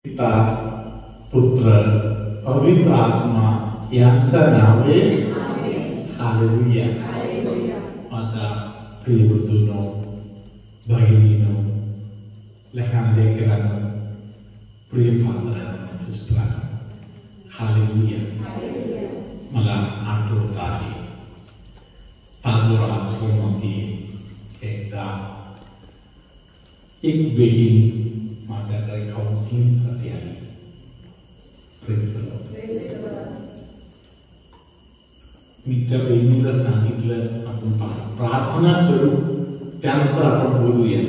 पिता पुत्र पवित्र आत्मा यांच्या नावे हालेलुया. माझ्या प्रिय बंधूंनो, भगिनींनो, लहान लेकरांनो, प्रिय फादरांनो, सिस्टरांनो, हालेलुया. मला आठवत आहे तांदूळ आश्रमामध्ये एकदा एक बहीण माझ्याकडे काउन्सिलिंगसाठी आली. मी त्या बहिणीला सांगितलं आपण प्रार्थना करू, त्यानंतर आपण बोलूया.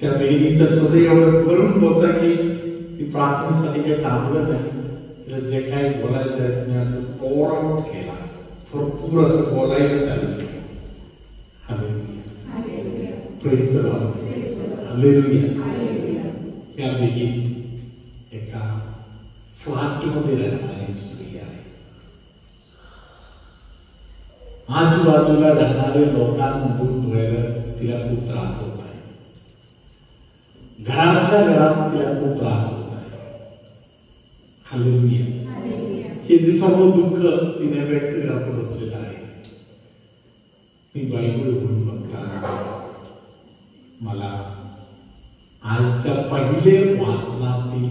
त्या बहिणीचं हृदय एवढं भरून होतं की ती प्रार्थनेसाठी काही थांबलं नाही. तिला जे काही बोलायचं आहे तिने असं ओरड केला, भरपूर असं बोलायला चालू केलं. Hallelujah, praise the Lord, hallelujah. या बहीण एका फ्लॅटमध्ये राहणारी स्त्री आहे. आजूबाजूला राहणारे लोकांमधून तिला खूप त्रास होत आहे. घराच्या घरात तिला खूप त्रास होत आहे. हालेलुया. हे जे सर्व दुःख तिने व्यक्त करत बसलेलं आहे. मी बायबल उघडून बघताना मला आजच्या पहिले वाचनातील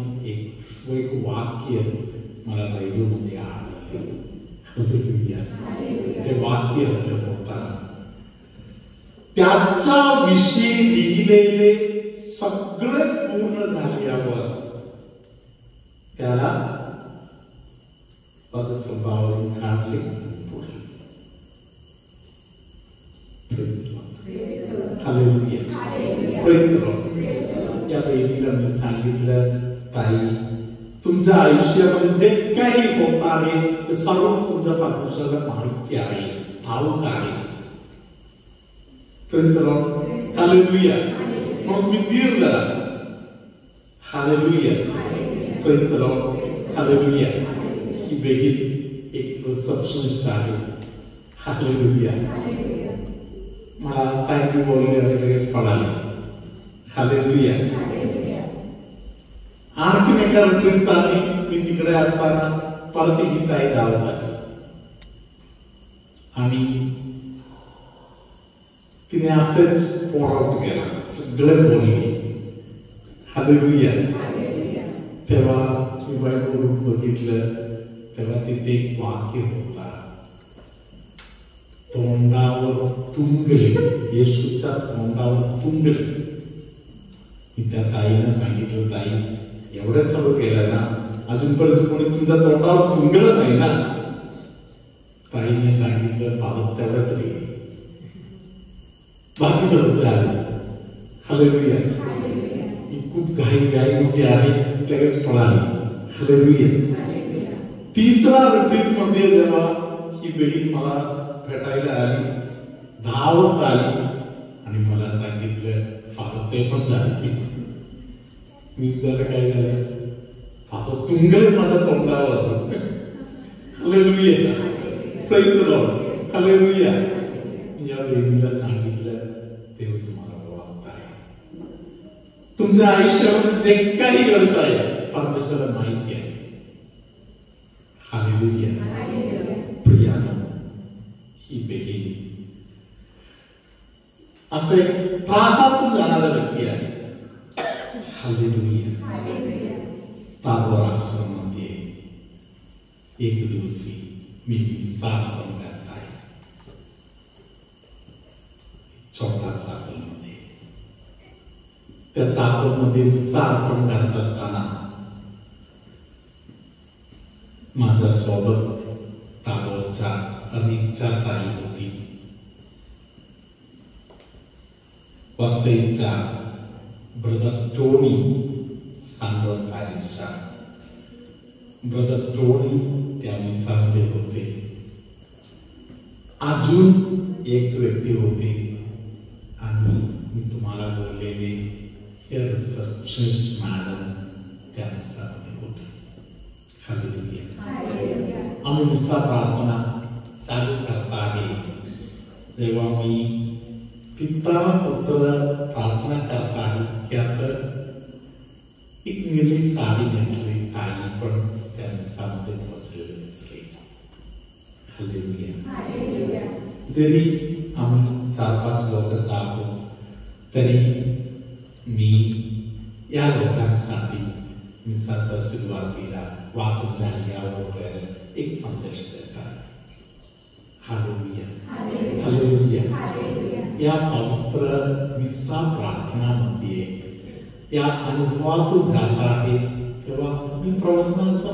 एक वाक्य मला बायबलमध्ये आढळले. ते वाक्य असं होतं, त्याच्या विषयी लिहिलेले सगळे पूर्ण झाल्यावर त्याला पदसंभावरून काढले पुढे. Hallelujah, praise the Lord. या बहिणीला मी सांगितलं, ताई, तुमच्या आयुष्यामध्ये जे काही होत आहे ते सर्व तुमच्या परमेश्वराला माहिती आहे, ठाऊक आहे. Praise the Lord, hallelujah. मग मी धीर धरा. Hallelujah, praise the Lord, hallelujah. ही बहीण एक रिसेप्शनिस्ट आहे. हालेलुया. मला थँक्यू बोलले आणि लगेच पळाले. हालेलुया. आणखीन एका रिट्रीटसाठी मी तिकडे असताना परत ही ताई गावात आली आणि तिने असेच पोराउट केला, सगळं बोलली. हालेलुया. तेव्हा मी बायबलवरून बघितलं, तेव्हा तिथे एक वाक्य होता, तोंडावर तुंगले, येशूच्या तोंडावर तुंगले. मी त्या ताईने सांगितलं, ताई, एवढं सर्व केलं ना, अजूनपर्यंत कोणी तुमच्या तोंडावर तुंगलं नाही ना. ताईने सांगितलं, फादर तेवढंच नाही, बाकी सर्व झालं. हालेलुया. ही खूप घाई मोठी आहे, लगेच पळाली. हालेलुया. तिसरा रिट्रीट मध्ये जेव्हा ही बहीण मला भेटायला आली, धावत आली आणि मला सांगितलं, फादर ते पण झाले. मी जरा काय झालं, फादर तुंगले माझ्या तोंडावर. Hallelujah, praise the Lord, hallelujah. या बहिणीला सांगितलं, देव तुम्हाला ओळखताय, तुमच्या आयुष्यामध्ये जे काही घडत आहे परमेश्वराला माहिती आहे. हालेलुया. प्रियानो, ही बहीण असे त्रासातून जाणारा व्यक्ती आहे. हालेलुया. ताबोर आश्रमामध्ये एक दिवशी मी सार्पण करत आहे, छोटा चाकलमध्ये. त्या चाकलमध्ये सार्पण करत असताना माझ्या सोबत ताबोरच्या अनेकच्या ताई होती. वसईच्या ब्रदर टोनी सांगोलकरच्या ब्रदर टोनी त्या मिसामध्ये होते. अजून एक व्यक्ती होती आणि मी तुम्हाला बोललेले रिसेप्शनिस्ट मॅडम त्या मिसामध्ये होते. हालेलुया. आम्ही मिसा प्रार्थना चालू करता आहे तेव्हा मी पिता पुत्र प्रार्थना करता आहे की आता निळी साडी नेसली, ताई पण त्या मिसामध्ये पोचलेली दिसली. हालेलुया. जरी आम्ही 4-5 लोकच आहोत तरी मी या लोकांसाठी मिसाच्या सुरुवातीला वाचन झाल्यावर एक संदेश देत आहे. हालेलुया. हालेलुया. या पवित्र मिसा प्रार्थनामध्ये या अनुभवातून जात आहे तेव्हा मी प्रवचनाच्या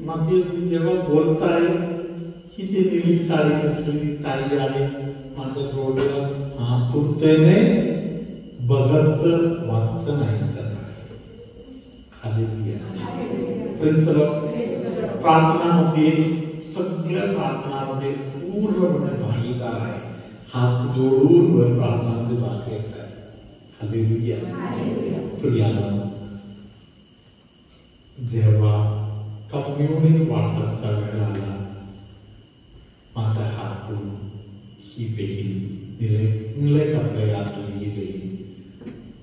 मध्ये जेव्हा बोलताय की ते निळी साडी नेसलेली ताई आहे माझ्या डोळ्यात आतुरतेने बघत वाचन ऐकत आहे. हालेलुया. Praise the Lord. प्रार्थनामध्ये सगळ्या प्रार्थनामध्ये पूर्णपणे भागीदार आहे. हात जोडून वर प्रार्थनामध्ये भाग घेत आहे. हालेलुया. प्रियानो, जेव्हा कम्युनिटी वाटपाचा वेळ आला माझ्या हातून ही बहीण निळे कपडे घातली ही बहीण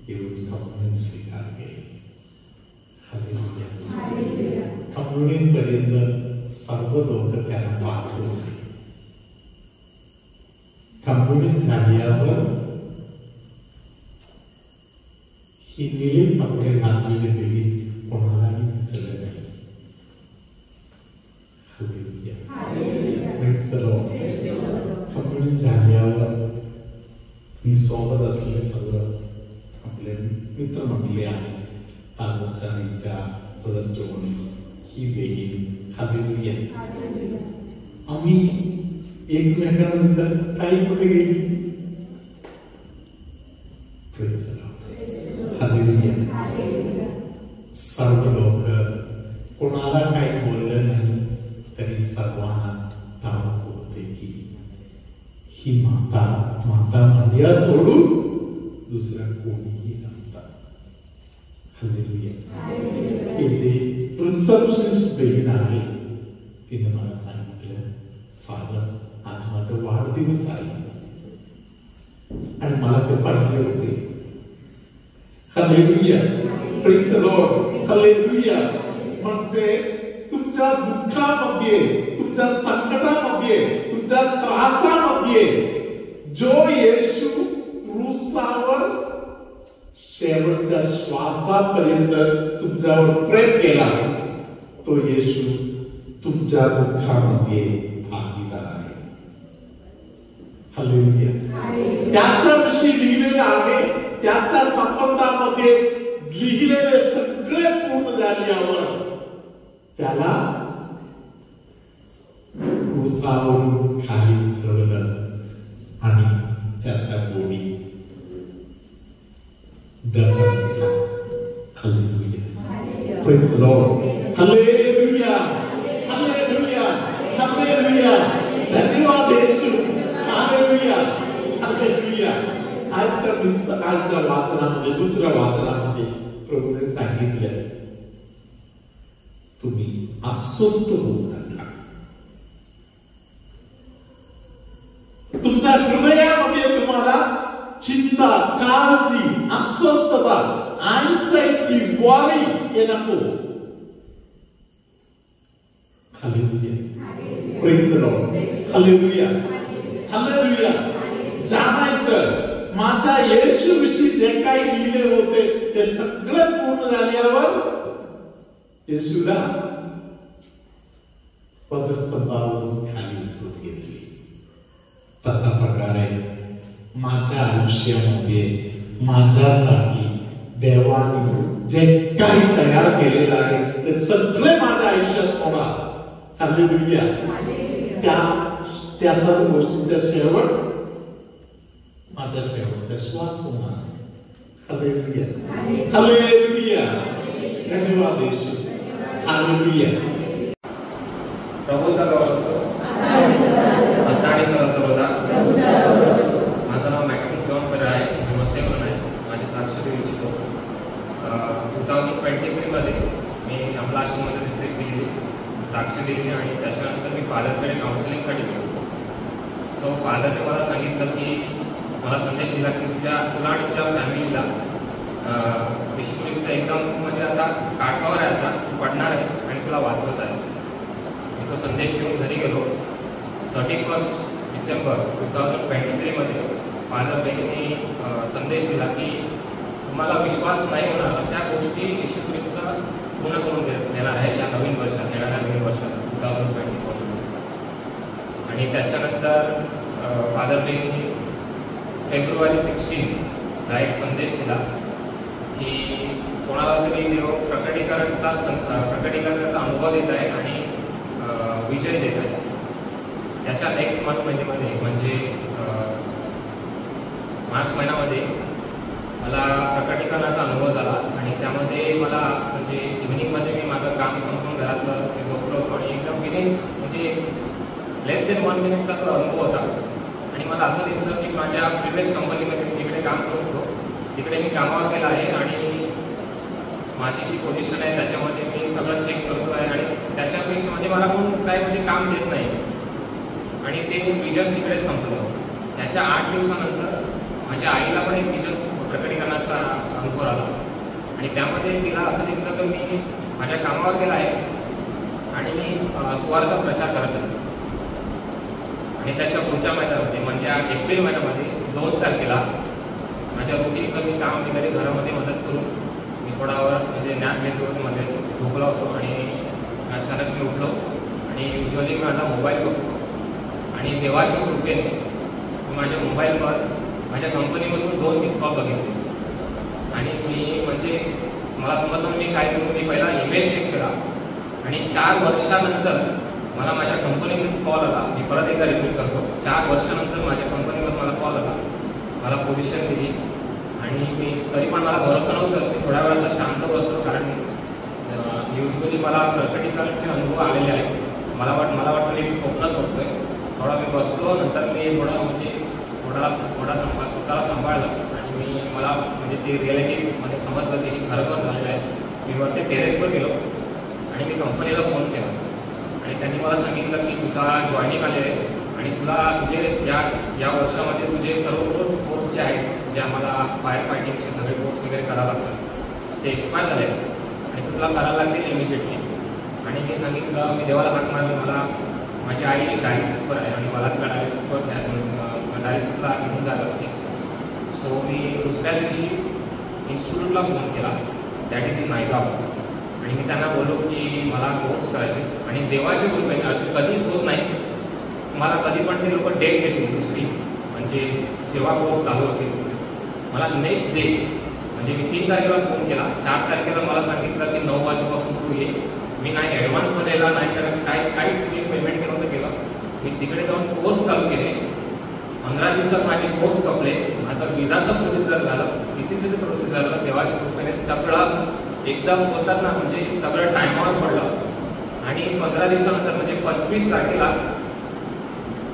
येऊन कम्युनिट स्वीकार केली. हालेलुया. कम्युनिट पर्यंत सर्व लोक त्यांना पाहत होते. कम्युनिट झाल्यावर ही निळे कपडे घातलेली बहीण कोणालाही दिसले नाही. Hallelujah. Praise the Lord. Community झाल्यावर मी सोबत असलेले सर्व आपले मित्र मंडळी आहेत. तालुक्याच्या नेत्या प्रदत्त जोगणी ही बहीण. हालेलुया. आम्ही एकमेकांवर काही कुठे गेली. Praise the Lord. हालेलुया. सर्व लोक कोणाला काही बोललं नाही तरी सर्वांना ठाऊक होते की ही माता मंदिरा सोडून दुसऱ्या कोणीही नव्हता. हालेलुया. हे जे रिसेप्शनिस्ट बहीण आहे तिने मला सांगितलं, फादर आज माझा वाढदिवस आहे आणि मला ते पाहिजे होते. Hallelujah. Praise the Lord. Hallelujah. म्हणजे तुमच्या दुःखामध्ये, तुमच्या संकटामध्ये, तुमच्या त्रासामध्ये जो येशू क्रूसावर शेवटच्या श्वासापर्यंत तुमच्यावर प्रेम केला तो येशू तुमच्या दुःखामध्ये भागीदार आहे. हालेलुया. त्याच्याविषयी लिहिलेलं आहे. त्याच्या संबंधामध्ये लिहिलेले सगळे पूर्ण झाल्यावर त्याला क्रूसावरून खाली उतरवलं आणि त्याच्या गोडी दफन केला. Hallelujah. Praise the Lord. Hallelujah. Hallelujah. Hallelujah. धन्यवाद येशू. हालेलुया. हालेलुया. आजच्या वाचनामध्ये, दुसऱ्या वाचनामध्ये प्रभूने सांगितलं तुम्ही अस्वस्थ होऊ नका. तुमच्या हृदयामध्ये तुम्हाला चिंता, काळजी, अस्वस्थता, अँक्झायटी, वॉरी हे नको. Hallelujah. Praise the Lord. Hallelujah. Hallelujah. जाणायचं माझ्या येशूविषयी जे काही लिहिले होते ते सगळे पूर्ण झाल्यावर येशूला पदस्तंभावरून खाली उतरून घेतली. तसा प्रकारे माझ्या आयुष्यामध्ये माझ्यासाठी देवाने जे काही तयार केलेलं आहे ते सगळे माझ्या आयुष्यात होणार. हालेलुया. त्या सर्व गोष्टींचा शेवट माझा शेवटचा श्वास होणार. हालेलुया. हालेलुया. धन्यवाद येशू. हालेलुया. प्रभूचा गौरव सर्वदा. माझं नाव मॅक्सिम जॉन पर आहे. मी मुस्लिम आहे. माझी साक्ष देऊ इच्छितो. 2023 मध्ये मी आपला आश्रममध्ये विजिट केली, साक्ष दिली आणि त्याच्यानंतर मी फादरकडे काउन्सिलिंगसाठी गेलो. सो फादरने मला सांगितलं की मला संदेश दिला की तुला आणि तुझ्या फॅमिलीला विश्व ख्रिस्त एकदम म्हणजे असा डिसेंबर 2023 मध्ये फादर बेनीने संदेश दिला की तुम्हाला विश्वास नाही होणार अशा गोष्टी येशू ख्रिस्त पूर्ण करून देणार आहे या नवीन वर्षात, येणाऱ्या नवीन वर्षात 2024. आणि त्याच्यानंतर फादर बेनीने फेब्रुवारी 16 एक संदेश दिला की कोणाला तरी देव प्रकटीकरणाचा अनुभव देत आहे आणि विजय देत आहे. त्याच्या नेक्स्ट मंथ म्हणजे मार्च महिन्यामध्ये मला प्रकटीकरणाचा अनुभव झाला आणि त्यामध्ये मला म्हणजे इव्हिनिंगमध्ये मी माझं काम संपून घरातलं मी झोपलो आणि एकदम विदिन म्हणजे लेस देन 1 मिनिटचा तो अनुभव होता. आणि मला असं दिसलं की माझ्या प्रिव्हियस कंपनीमध्ये मी जिकडे काम करत होतो तिकडे मी कामावर गेला आहे आणि माझी जी पोझिशन आहे त्याच्यामध्ये मी सगळं चेक करतो आहे आणि त्याच्यापेक्षा म्हणजे मला कोण काय म्हणजे काम देत नाही आणि ते विजन तिकडे संपलं. त्याच्या 8 दिवसानंतर माझ्या आईला पण एक विजन प्रकटीकरणाचा अनुभव आला आणि त्यामध्ये तिला असं दिसलं की मी माझ्या कामावर गेला आहे आणि मी सुवार्थ प्रचार करत आहे. आणि त्याच्या पुढच्या महिन्यामध्ये म्हणजे एप्रिल महिन्यामध्ये 2 तारखेला माझ्या रुटीनचं मी काम वगैरे घरामध्ये मदत करून मी थोडा वेळ म्हणजे ज्ञान घेतो मध्ये झोपला होतो आणि अचानक मी उठलो आणि युजली मी माझा मोबाईल बघतो आणि देवाच्या कृपेने मी माझ्या मोबाईलवर माझ्या कंपनीमधून 2 मिस कॉल बघितले आणि मी म्हणजे मला समजलं मी काय करू. मी पहिला ईमेल चेक केला आणि 4 वर्षानंतर मला माझ्या कंपनीमधून कॉल आला. मी परत एकदा रिपीट करतो, 4 वर्षानंतर माझ्या कंपनीमधून मला कॉल आला, मला पोझिशन दिली आणि मी तरी पण मला भरोसा नव्हतं. मी थोड्या वेळाचा शांत बसलो कारण युजली मला प्रकटीकरणाचे अनुभव आलेले आहेत. मला वाटतं मी स्वप्नच बघतोय. थोडा मी बसलो, नंतर मी स्वतःला सांभाळलं आणि मला म्हणजे ते रिॲलिटीमध्ये समजलं की खरोखर झालेलं आहे. मी वरती टेरेसवर गेलो आणि मी कंपनीला फोन केला आणि त्यांनी मला सांगितलं की तुझा जॉईनिंग आले आहे आणि तुला तुझे या वर्षामध्ये तुझे सर्व कोर्स जे आहेत जे आम्हाला फायर फायटिंगचे सगळे कोर्स वगैरे करावं लागतात ते एक्सपायर झाले आणि तुला करायला लागतील इमिजिएटली. आणि मी सांगितलं, मी देवाला हाक मारली. मला माझी आई डायलिसिसवर आहे आणि मला तिला डायलिसिसवर डायलिसिसला घेऊन जायला लागते. सो मी दुसऱ्या दिवशी इन्स्टिट्यूटला फोन केला, दॅट इज इन नायगाव, आणि मी त्यांना बोललो की मला कोर्स करायचे आणि देवाच्या कृपेने असं कधीच होत नाही. मला कधी पण ते लोक डेट देतील दुसरी म्हणजे जेव्हा कोर्स चालू होतील. मला नेक्स्ट डे म्हणजे मी 3 तारखेला फोन केला, 4 तारखेला मला सांगितलं की 9 वाजेपासून तू ये. मी नाही ॲडव्हान्समध्ये यायला नाही तर काहीच मी पेमेंट केलं होतं केलं. मी तिकडे जाऊन कोर्स चालू केले. 15 दिवसात माझे कोर्स संपले. माझं विजाचं प्रोसिजर झालं, PCCचं प्रोसिजर झालं. देवाच्या कृपेने सगळं एकदम बोलतात ना म्हणजे सगळं टायमावर पडलं आणि 15 दिवसानंतर म्हणजे 25 तारखेला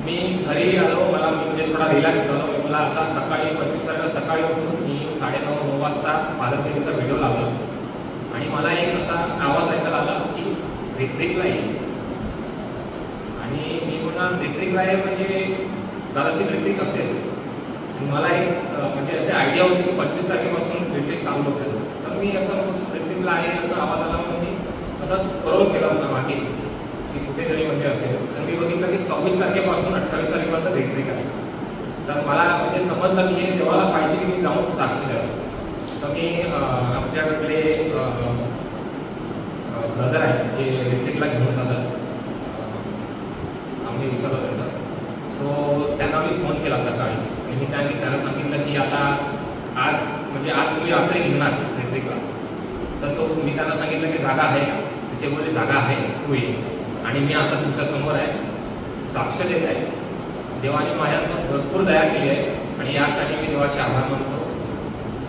मी घरी आलो. मला म्हणजे थोडा रिलॅक्स झालो. मला आता सकाळी 25 तारखेला सकाळी उठून मी 9:30-9 वाजता फादर बेनीचा व्हिडिओ लावला आणि मला एक असा आवाज ऐकायला आला की रिट्रीटला येईल. आणि मी पुन्हा रिट्रीटला आहे म्हणजे कदाचित रिट्रीट असेल आणि मला एक म्हणजे असे आयडिया होती की 25 तारखेपासून रिट्रीट चालू होतं. तर मी असं रिट्रीटला आहे असं आवाज आला म्हणून मी असा स्क्रोल केला होता मागे की कुठेतरी म्हणजे असेल. तर मी बघितलं की 26 तारखेपासून 28 तारखेपर्यंत रिट्रीट आहे. तर मला म्हणजे समजलं की हे देवाला पाहिजे की मी जाऊन साक्षी द्यावं. तर मी आमच्याकडले ब्रदर आहे जे रिट्रीटला घेऊन जातात, आम्ही विसरलो त्याचा. सो त्यांना मी फोन केला सकाळी आणि मी त्यांना सांगितलं की आता आज तुम्ही रात्री घेणार रिट्रीटला. तर मी त्यांना सांगितलं की जागा आहे का. ते बोलले जागा आहे, तू ये. आणि मी आता तुमच्यासमोर आहे, साक्ष देत आहे. देवाने माझ्यासमोर भरपूर दया केली आहे आणि यासाठी मी देवाचे आभार मानतो.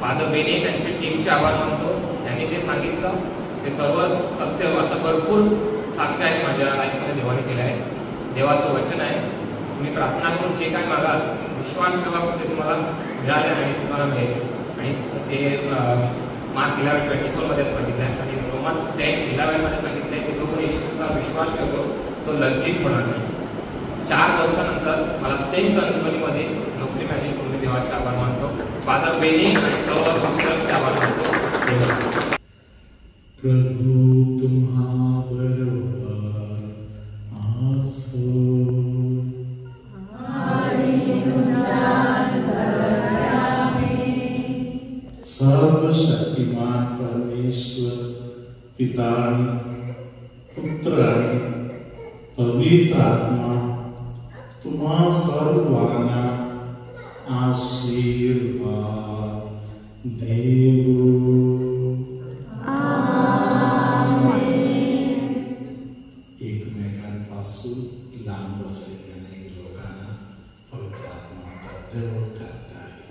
फादर बेनी त्यांच्या टीमचे आभार मानतो. त्यांनी जे सांगितलं ते सर्व सत्य असं भरपूर साक्ष आहेत माझ्या लाईफमध्ये देवाने केलं आहे. देवाचं वचन आहे, तुम्ही प्रार्थना करून जे काय मागाल विश्वास ठेवा ते तुम्हाला मिळाले आणि तुम्हाला मिळेल. आणि ते मार्क 11:24 मध्ये सांगितलं आहे आणि रोमन्स 10:11 मध्ये सांगितलं आहे की जो कोणी येशूचा विश्वास ठेवतो तो लज्जित होणार नाही. 4 वर्षानंतर मला सेम कंपनीमध्ये नोकरी मिळाली. तुम्ही देवाचे आभार मानतो. फादर बेनी आणि सर्व सिस्टर्सचे आभार मानतो. प्रभु तुम्हाबरोबर आसो. सर्वशक्तिमान परमेश्वर पिता आणि पुत्र आणि पवित्र आत्मा तुम्हा सर्वांना आशीर्वाद देवो. एकमेकांपासून लांब असलेल्या अनेक लोकांना पवित्र आत्मा जवळ करत आहे.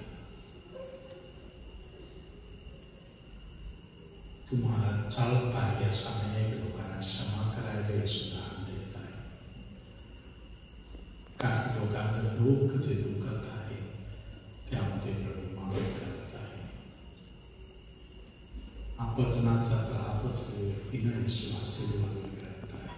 तुम्हाला चालता अशा अनेक लोकांना क्षमा करायला सुद्धा देत आहे. काही लोकांचं डोकं जे दुखत आहे त्यामध्ये मदत करत आहे. अपचनाचा त्रास असलेल्या व्यक्तींना विश्वास करत आहे.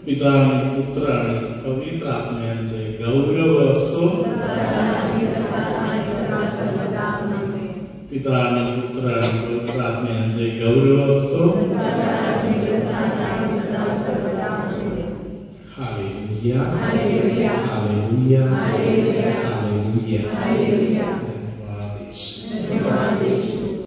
पिता आणि पुत्र आणि पवित्र आत्म्यांचे गौरव असो. पिता आणि पुत्र आणि पवित्र आत्म्यांचे गौरव असो. Hallelujah hallelujah hallelujah.